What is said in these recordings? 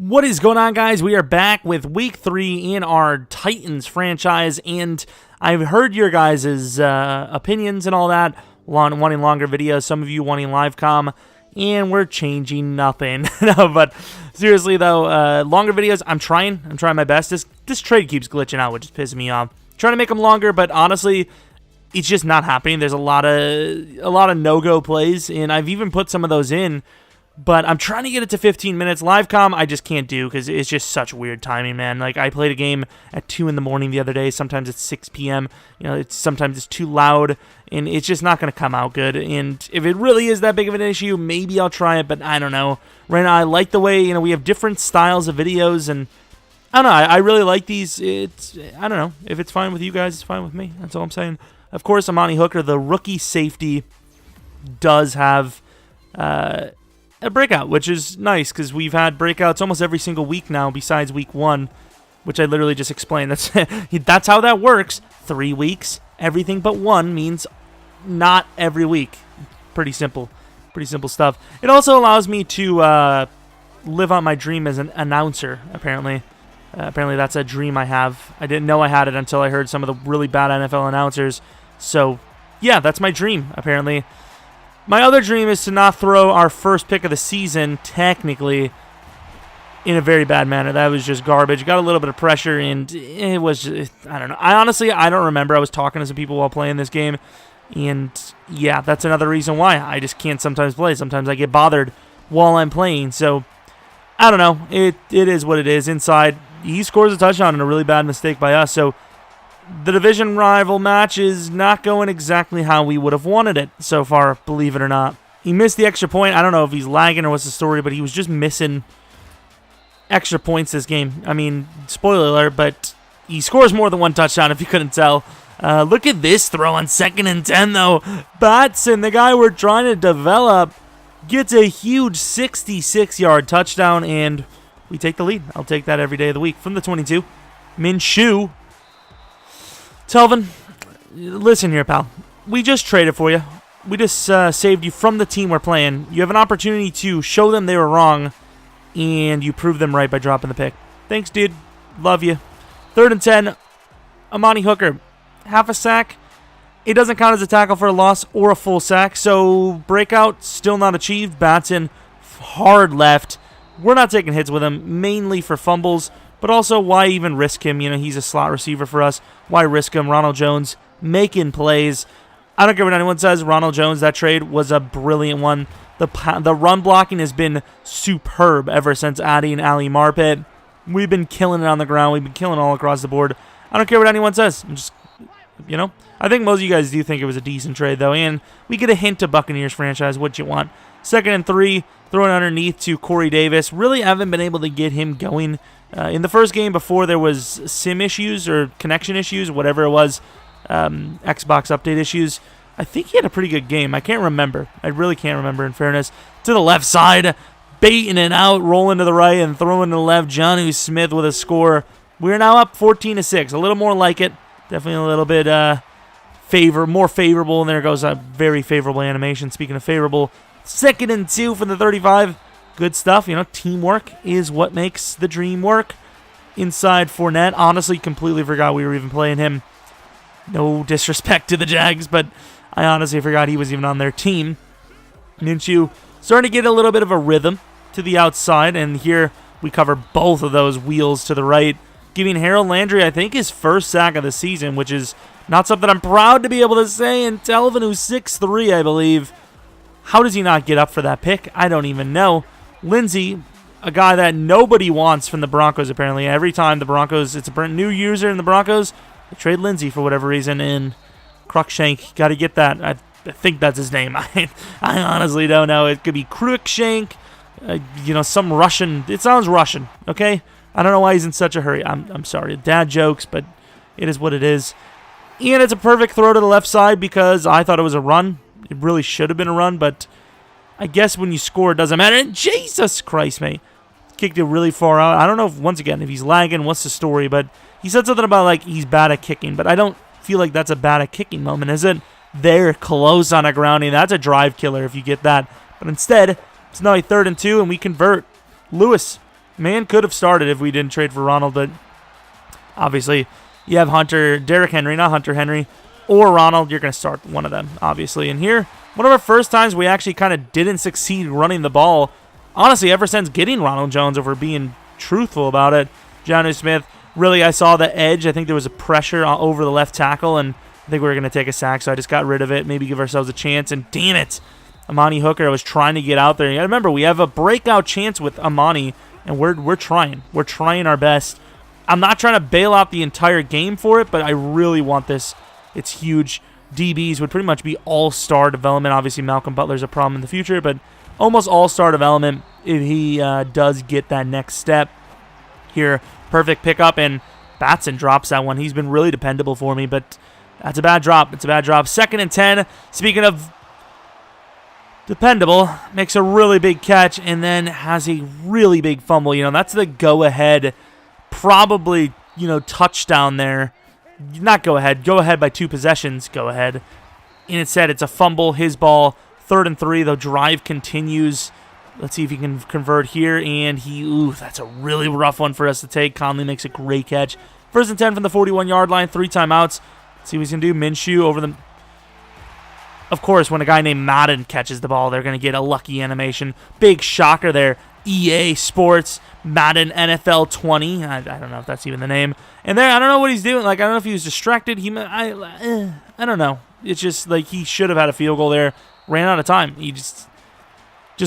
What is going on, guys? We are back with Week 3 in our Titans franchise, and I've heard your guys' opinions and all that, wanting longer videos, some of you wanting live comm, and we're changing nothing. No, but seriously, though, longer videos, I'm trying my best. This trade keeps glitching out, which is pissing me off. Trying to make them longer, but honestly, it's just not happening. There's a lot of no-go plays, and I've even put some of those in, but I'm trying to get it to 15 minutes. Live comm, I just can't do because it's just such weird timing, man. Like, I played a game at 2 in the morning the other day. Sometimes it's 6 p.m. You know, sometimes it's too loud, and it's just not going to come out good. And if it really is that big of an issue, maybe I'll try it, but I don't know. Right now, I like the way, we have different styles of videos, and I don't know. I really like these. I don't know. If it's fine with you guys, it's fine with me. That's all I'm saying. Of course, Amani Hooker, the rookie safety, does have a breakout, which is nice because we've had breakouts almost every single week now besides week 1, which I literally just explained. That's how that works. 3 weeks, everything but 1 means not every week. Pretty simple stuff. It also allows me to live out my dream as an announcer, apparently. Apparently that's a dream I have. I didn't know I had it until I heard some of the really bad NFL announcers. So, yeah, that's my dream, apparently. My other dream is to not throw our first pick of the season, technically, in a very bad manner. That was just garbage. Got a little bit of pressure, and it was just, I don't know. I don't remember. I was talking to some people while playing this game, and yeah, that's another reason why I just can't sometimes play. Sometimes I get bothered while I'm playing, so I don't know. It is what it is. Inside, he scores a touchdown and a really bad mistake by us, so the division rival match is not going exactly how we would have wanted it so far, believe it or not. He missed the extra point. I don't know if he's lagging or what's the story, but he was just missing extra points this game. I mean, spoiler alert, but he scores more than one touchdown if you couldn't tell. Look at this throw on 2nd and 10, though. Batson, the guy we're trying to develop, gets a huge 66-yard touchdown, and we take the lead. I'll take that every day of the week. From the 22, Minshew. Telvin, listen here, pal. We just traded for you. We just saved you from the team we're playing. You have an opportunity to show them they were wrong, and you proved them right by dropping the pick. Thanks, dude. Love you. 3rd and 10, Amani Hooker. Half a sack. It doesn't count as a tackle for a loss or a full sack, so breakout still not achieved. Batson, hard left. We're not taking hits with him, mainly for fumbles. But also, why even risk him? He's a slot receiver for us. Why risk him? Ronald Jones making plays. I don't care what anyone says. Ronald Jones, that trade was a brilliant one. The run blocking has been superb ever since adding Ali Marpet. We've been killing it on the ground. We've been killing all across the board. I don't care what anyone says. I'm just, I think most of you guys do think it was a decent trade, though. And we get a hint of Buccaneers franchise. What you want? 2nd and 3, throwing underneath to Corey Davis. Really haven't been able to get him going. In the first game before there was sim issues or connection issues, whatever it was, Xbox update issues, I think he had a pretty good game. I can't remember. I really can't remember, in fairness. To the left side, baiting it out, rolling to the right, and throwing to the left. Jonnu Smith with a score. We're now up 14-6. A little more like it. Definitely a little bit more favorable. And there goes a very favorable animation. Speaking of favorable, 2nd and 2 from the 35. Good stuff. Teamwork is what makes the dream work. Inside Fournette. Honestly, completely forgot we were even playing him. No disrespect to the Jags, but I honestly forgot he was even on their team. Minshew starting to get a little bit of a rhythm to the outside, and here we cover both of those wheels to the right, giving Harold Landry, I think, his first sack of the season, which is not something I'm proud to be able to say. And Telvin, who's 6'3", I believe. How does he not get up for that pick? I don't even know. Lindsey, a guy that nobody wants from the Broncos, apparently. Every time the Broncos, it's a brand new user in the Broncos, they trade Lindsey for whatever reason, and Cruikshank, got to get that. I think that's his name. I honestly don't know. It could be Cruikshank, some Russian. It sounds Russian, okay? I don't know why he's in such a hurry. I'm sorry. Dad jokes, but it is what it is. And it's a perfect throw to the left side because I thought it was a run. It really should have been a run, but I guess when you score, it doesn't matter. And Jesus Christ, mate. Kicked it really far out. I don't know if he's lagging, what's the story, but he said something about, he's bad at kicking, but I don't feel like that's a bad at kicking moment, is it? They're close on a grounding. That's a drive killer if you get that. But instead, it's now a 3rd and 2, and we convert. Lewis, Man could have started if we didn't trade for Ronald, but obviously you have Derrick Henry, not Hunter Henry, or Ronald. You're going to start one of them, obviously. And here, one of our first times we actually kind of didn't succeed running the ball, honestly, ever since getting Ronald Jones, if we're being truthful about it. Jonnu Smith, really, I saw the edge. I think there was a pressure over the left tackle, and I think we were going to take a sack, so I just got rid of it, maybe give ourselves a chance, and damn it, Amani Hooker was trying to get out there. You got to remember, we have a breakout chance with Amani, and we're trying. We're trying our best. I'm not trying to bail out the entire game for it, but I really want this. It's huge. DBs would pretty much be all-star development. Obviously, Malcolm Butler's a problem in the future, but almost all-star development if he does get that next step. Here, perfect pickup, and Batson drops that one. He's been really dependable for me, but that's a bad drop. It's a bad drop. 2nd and 10. Speaking of dependable, makes a really big catch and then has a really big fumble. You know, that's the go-ahead, probably, you know, touchdown there. Not go-ahead. Go-ahead by 2 possessions. Go-ahead. And instead, it's a fumble. His ball. 3rd and 3. The drive continues. Let's see if he can convert here. And that's a really rough one for us to take. Conley makes a great catch. 1st and 10 from the 41-yard line. 3 timeouts. Let's see what he's going to do. Minshew over the... Of course, when a guy named Madden catches the ball, they're going to get a lucky animation. Big shocker there. EA Sports, Madden NFL 20. I don't know if that's even the name. And there, I don't know what he's doing. Like, I don't know if he was distracted. I don't know. It's just like he should have had a field goal there. Ran out of time. He just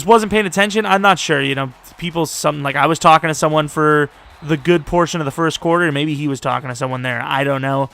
wasn't paying attention. I'm not sure. You know, I was talking to someone for the good portion of the first quarter. Maybe he was talking to someone there. I don't know.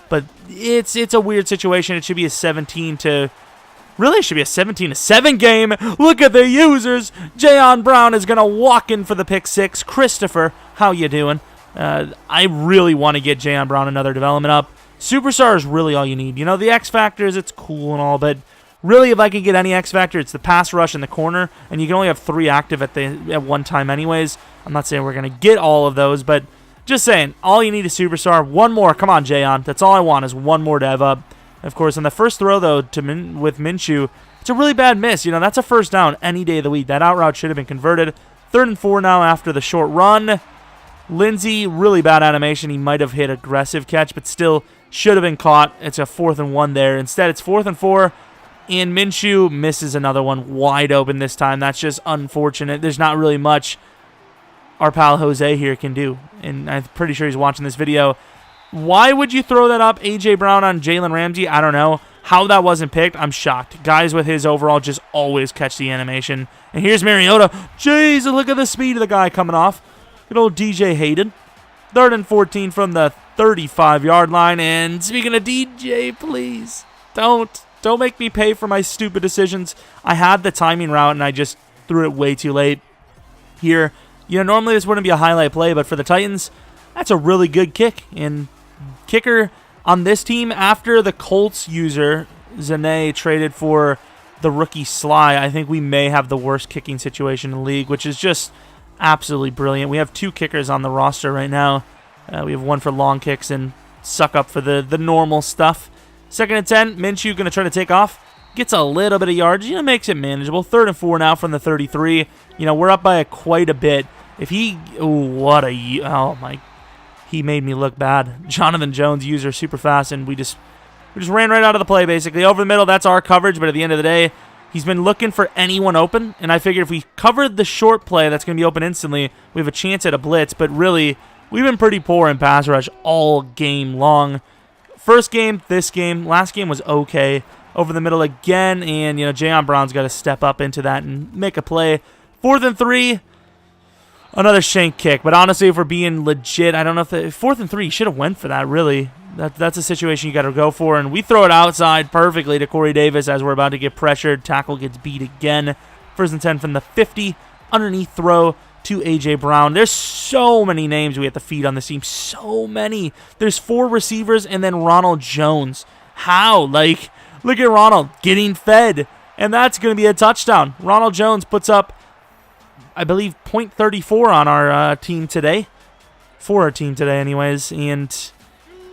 But it's a weird situation. It should be a 17-7 game. Look at the users. Jayon Brown is going to walk in for the pick 6. Christopher, how you doing? I really want to get Jayon Brown another development up. Superstar is really all you need. You know, the X Factors, it's cool and all, but really if I can get any X Factor, it's the pass rush in the corner, and you can only have 3 active at one time anyways. I'm not saying we're going to get all of those, but just saying, all you need is Superstar. One more. Come on, Jayon. That's all I want is one more dev up. Of course, on the first throw, though, with Minshew, it's a really bad miss. You know, that's a first down any day of the week. That out route should have been converted. 3rd and 4 now after the short run. Lindsey, really bad animation. He might have hit aggressive catch, but still should have been caught. It's a 4th and 1 there. Instead, it's 4th and 4, and Minshew misses another one wide open this time. That's just unfortunate. There's not really much our pal Jose here can do, and I'm pretty sure he's watching this video. Why would you throw that up, A.J. Brown on Jalen Ramsey? I don't know. How that wasn't picked, I'm shocked. Guys with his overall just always catch the animation. And here's Mariota. Jeez, look at the speed of the guy coming off. Good old DJ Hayden. 3rd and 14 from the 35-yard line. And speaking of DJ, please, don't make me pay for my stupid decisions. I had the timing route, and I just threw it way too late here. You know, normally this wouldn't be a highlight play, but for the Titans, that's a really good kick. And kicker on this team, after the Colts user, Zane, traded for the rookie Sly, I think we may have the worst kicking situation in the league, which is just absolutely brilliant. We have 2 kickers on the roster right now. We have one for long kicks and suck up for the normal stuff. 2nd and 10, Minshew going to try to take off. Gets a little bit of yards, you know, makes it manageable. 3rd and 4 now from the 33. You know, we're up by quite a bit. If he, he made me look bad. Jonathan Jones, user, super fast, and we just ran right out of the play, basically. Over the middle, that's our coverage, but at the end of the day, he's been looking for anyone open, and I figured if we covered the short play that's going to be open instantly, we have a chance at a blitz, but really, we've been pretty poor in pass rush all game long. First game, this game, last game was okay. Over the middle again, and, you know, Jayon Brown's got to step up into that and make a play. 4th and 3. Another shank kick, but honestly, if we're being legit, I don't know if 4th and 3, you should have went for that, really. That's a situation you got to go for, and we throw it outside perfectly to Corey Davis as we're about to get pressured. Tackle gets beat again. 1st and 10 from the 50. Underneath throw to A.J. Brown. There's so many names we have to feed on this team. So many. There's 4 receivers and then Ronald Jones. How? Like, look at Ronald getting fed, and that's going to be a touchdown. Ronald Jones puts up, I believe, .34 on our team today. For our team today, anyways, and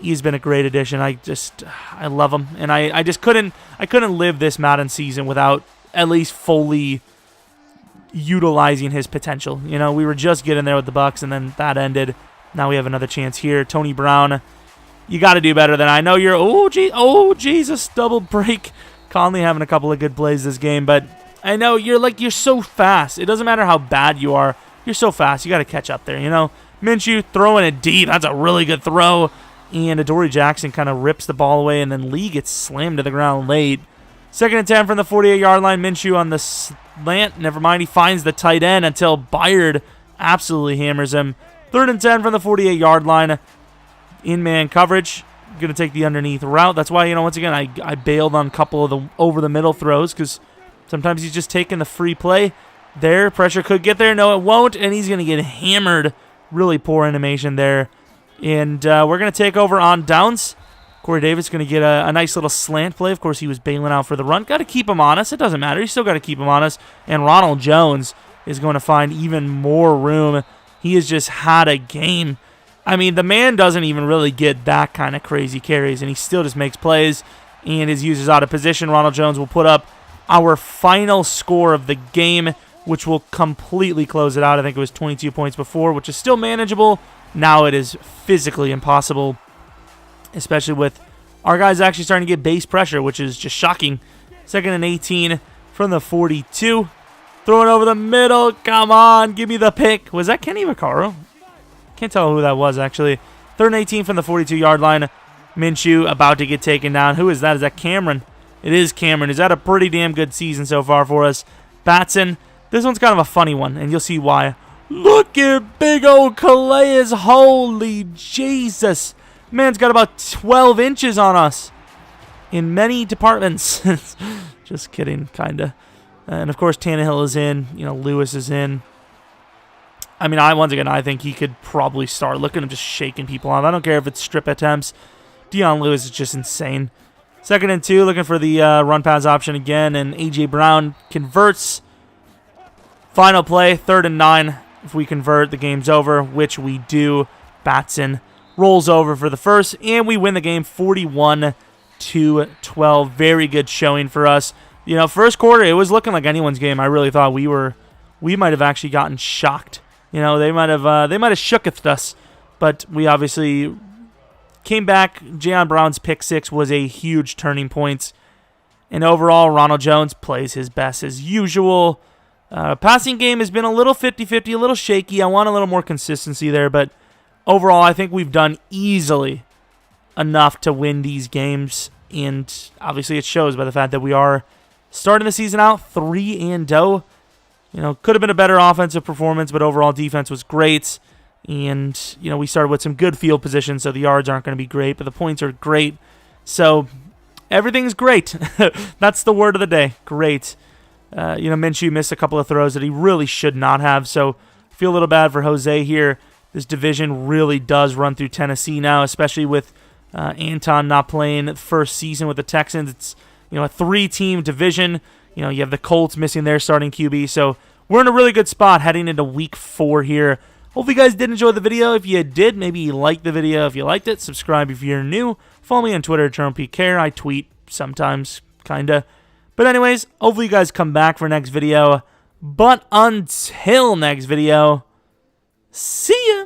he's been a great addition. I love him, and I couldn't live this Madden season without at least fully utilizing his potential. You know, we were just getting there with the Bucs, and then that ended. Now we have another chance here. Tony Brown, you got to do better than I know you're. Oh, Jesus, double break. Conley having a couple of good plays this game, but I know you're so fast. It doesn't matter how bad you are. You're so fast. You got to catch up there, you know. Minshew throwing it deep. That's a really good throw. And Adoree Jackson kind of rips the ball away, and then Lee gets slammed to the ground late. 2nd and 10 from the 48-yard line. Minshew on the slant. Never mind. He finds the tight end until Byard absolutely hammers him. 3rd and 10 from the 48-yard line. In-man coverage. Going to take the underneath route. That's why, you know, once again, I bailed on a couple of the over-the-middle throws because sometimes he's just taking the free play. There, pressure could get there. No, it won't, and he's going to get hammered. Really poor animation there. And we're going to take over on downs. Corey Davis going to get a nice little slant play. Of course, he was bailing out for the run. Got to keep him honest. It doesn't matter. You still got to keep him honest. And Ronald Jones is going to find even more room. He has just had a game. I mean, the man doesn't even really get that kind of crazy carries, and he still just makes plays, and his users out of position. Ronald Jones will put up our final score of the game, which will completely close it out. I think it was 22 points before, which is still manageable. Now it is physically impossible, especially with our guys actually starting to get base pressure, which is just shocking. 2nd and 18 from the 42. Throwing over the middle. Come on, give me the pick. Was that Kenny Vaccaro? Can't tell who that was, actually. 3rd and 18 from the 42-yard line. Minshew about to get taken down. Who is that? Is that Cameron? It is Cameron. He's had a pretty damn good season so far for us. Batson. This one's kind of a funny one, and you'll see why. Look at big old Calais. Holy Jesus. Man's got about 12 inches on us in many departments. Just kidding, kind of. And, of course, Tannehill is in. You know, Lewis is in. I mean, once again, I think he could probably start. Look at him just shaking people off. I don't care if it's strip attempts. Dion Lewis is just insane. 2nd and 2, looking for the run pass option again, and A.J. Brown converts. Final play, 3rd and 9. If we convert, the game's over, which we do. Batson rolls over for the first, and we win the game 41-12. Very good showing for us. You know, first quarter, it was looking like anyone's game. I really thought we might have actually gotten shocked. You know, they might have shooketh us, but we obviously came back. Jayon Brown's pick 6 was a huge turning point, and overall, Ronald Jones plays his best as usual. Passing game has been a little 50-50, a little shaky. I want a little more consistency there, but overall, I think we've done easily enough to win these games, and obviously it shows by the fact that we are starting the season out 3-0. You know, could have been a better offensive performance, but overall defense was great, and, you know, we started with some good field position, so the yards aren't going to be great, but the points are great, so everything's great. That's the word of the day, great. You know, Minshew missed a couple of throws that he really should not have, so I feel a little bad for Jose here. This division really does run through Tennessee now, especially with Anton not playing the first season with the Texans. It's, you know, a 3-team division. You know, you have the Colts missing their starting QB, so we're in a really good spot heading into week 4 here. Hopefully you guys did enjoy the video. If you did, maybe you liked the video. If you liked it, subscribe if you're new. Follow me on Twitter, Jeromepkr. I tweet sometimes, kinda. But anyways, hopefully you guys come back for next video. But until next video, see ya!